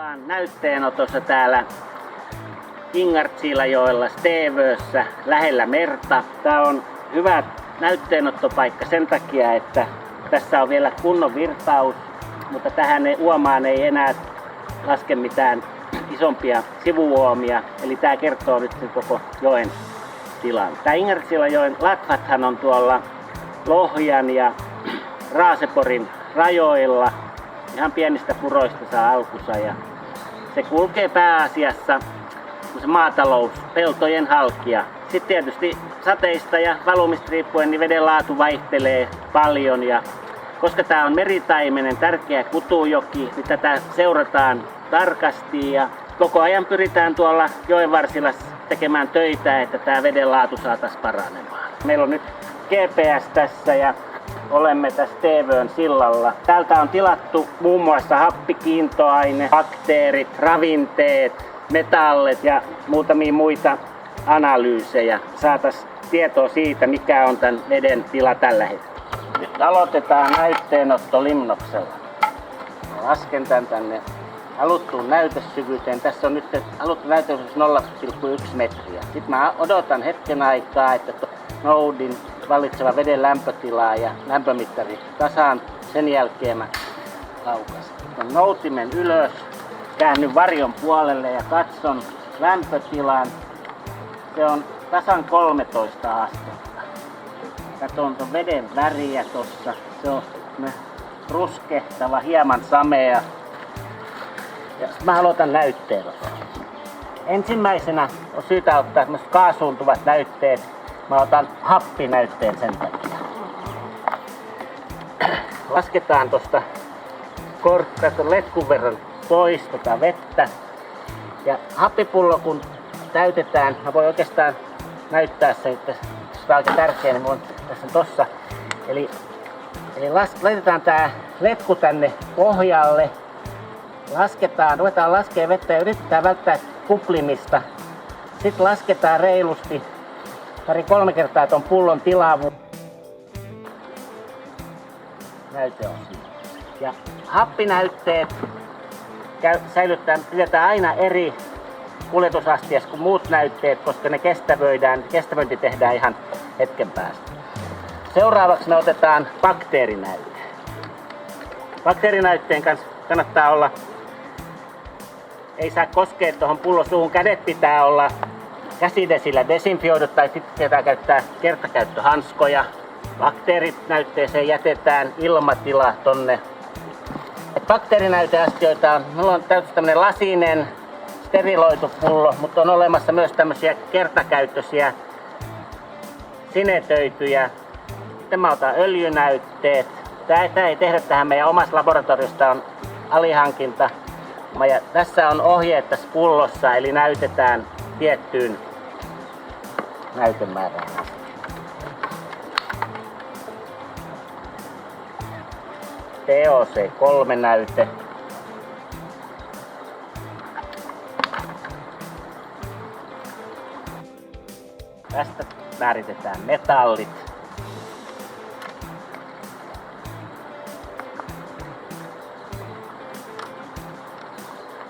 Ollaan näytteenotossa täällä Ingartsilajoella Stevössä lähellä merta. Tää on hyvä näytteenottopaikka sen takia, että tässä on vielä kunnon virtaus, mutta tähän uomaan ei enää laske mitään isompia sivuuomia. Eli tää kertoo nyt koko joen tilan. Tää Ingartsilajoen latvathan on tuolla Lohjan ja Raaseporin rajoilla. Ihan pienistä puroista saa alkunsa ja se kulkee pääasiassa maatalouspeltojen halkia. Sitten tietysti sateista ja valumista riippuen niin veden laatu vaihtelee paljon ja koska tämä on meritaimenen tärkeä kutujoki, niin tätä seurataan tarkasti ja koko ajan pyritään tuolla joenvarsilla tekemään töitä, että tämä veden laatu saataisiin paranemaan. Meillä on nyt GPS tässä ja olemme tässä Stevön sillalla. Täältä on tilattu muun muassa happikiintoaine, bakteerit, ravinteet, metallit ja muutamia muita analyysejä. Saataisiin tietoa siitä, mikä on tämän veden tila tällä hetkellä. Nyt aloitetaan näytteenotto limnoksella. Lasken tän tänne haluttuun näytesyvyyteen. Tässä on nyt haluttu näytesyvyys 0,1 metriä. Sitten mä odotan hetken aikaa, että noudin vallitseva veden lämpötila ja lämpömittari tasaan. Sen jälkeen mä laukasin noutimen ylös, käännyn varjon puolelle ja katson lämpötilan. Se on tasan 13 astetta. Katson ton veden väriä tossa. Se on ruskehtava, hieman samea. Ja mä aloitan näytteenoton. Ensimmäisenä on syytä ottaa kaasuuntuvat näytteet. Mä otan happinäytteen sen takia. Lasketaan tosta letkun verran pois vettä. Ja happipullo kun täytetään, mä voin oikeastaan näyttää sen, että se on aika tärkeä, niin mun tässä tossa. Eli laitetaan tää letku tänne pohjalle. Ruvetaan laskemaan vettä ja yritetään välttää kuplimista. Sitten lasketaan reilusti 2-3 kertaa ton pullon tilaavuus. Näyte on siinä. Ja happinäytteet pidetään aina eri kuljetusastiassa kuin muut näytteet, koska ne kestävöinti tehdään ihan hetken päästä. Seuraavaksi me otetaan bakteerinäyte. Bakteerinäytteen kanssa kannattaa olla, ei saa koskea tuohon pullon suuhun, kädet pitää olla käsidesillä desinfioidut tai sitten pitää käyttää kertakäyttöhanskoja. Bakteerinäytteeseen jätetään ilmatila tonne. Bakteerinäyteastioita on, mulla on tämmöinen lasinen steriloitu pullo, mutta on olemassa myös tämmöisiä kertakäyttöisiä sinetöityjä. Sitten mä otan öljynäytteet. Tää ei tehdä tähän meidän omassa laboratoriosta, on alihankinta. Ja tässä on ohjeet tässä pullossa, eli näytetään tiettyyn näytemäärään. TOC3 näyte. Tästä määritetään metallit.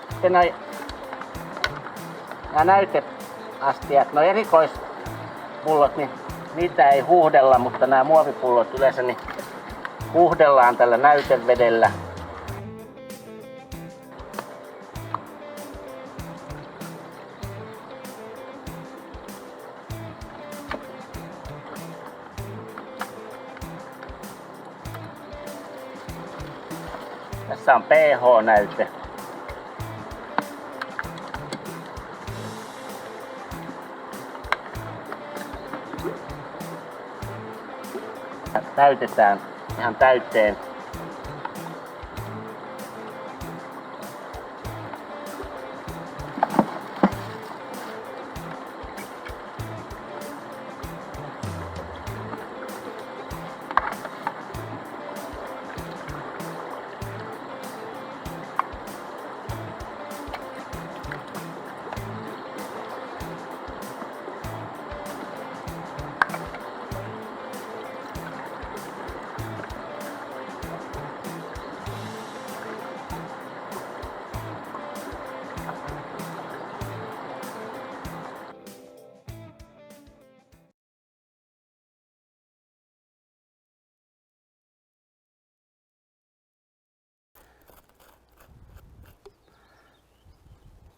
Sitten nämä näyteastiat, erikoispullot, niin niitä ei huuhdella, mutta nämä muovipullot yleensä niin huuhdellaan tällä näytevedellä. Tässä on pH-näyte. Täytetään ihan täyteen.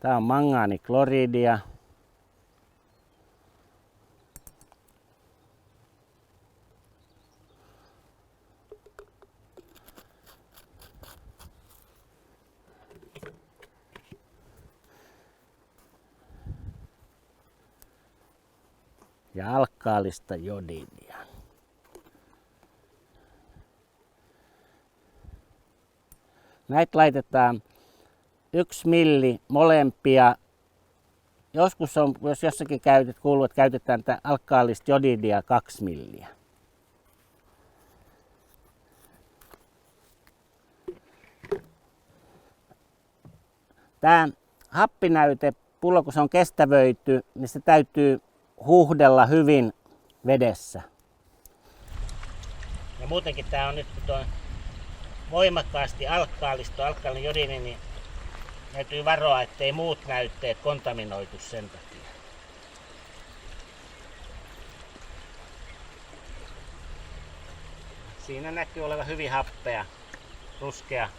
Tää on mangaanikloridea. Ja alkaalista jodidia. Näitä laitetaan 1 milli molempia. Joskus on, jos jossakin kuuluu, että käytetään tätä alkaalista jodidia 2 milliä. Tämä happinäytepullo, kun se on kestävöity, niin se täytyy huuhdella hyvin vedessä. Ja muutenkin tämä on nyt, kun on voimakkaasti alkaalinen jodini, niin täytyy varoa, ettei muut näytteet kontaminoitu sen takia. Siinä näkyy olevan hyvin happea, ruskea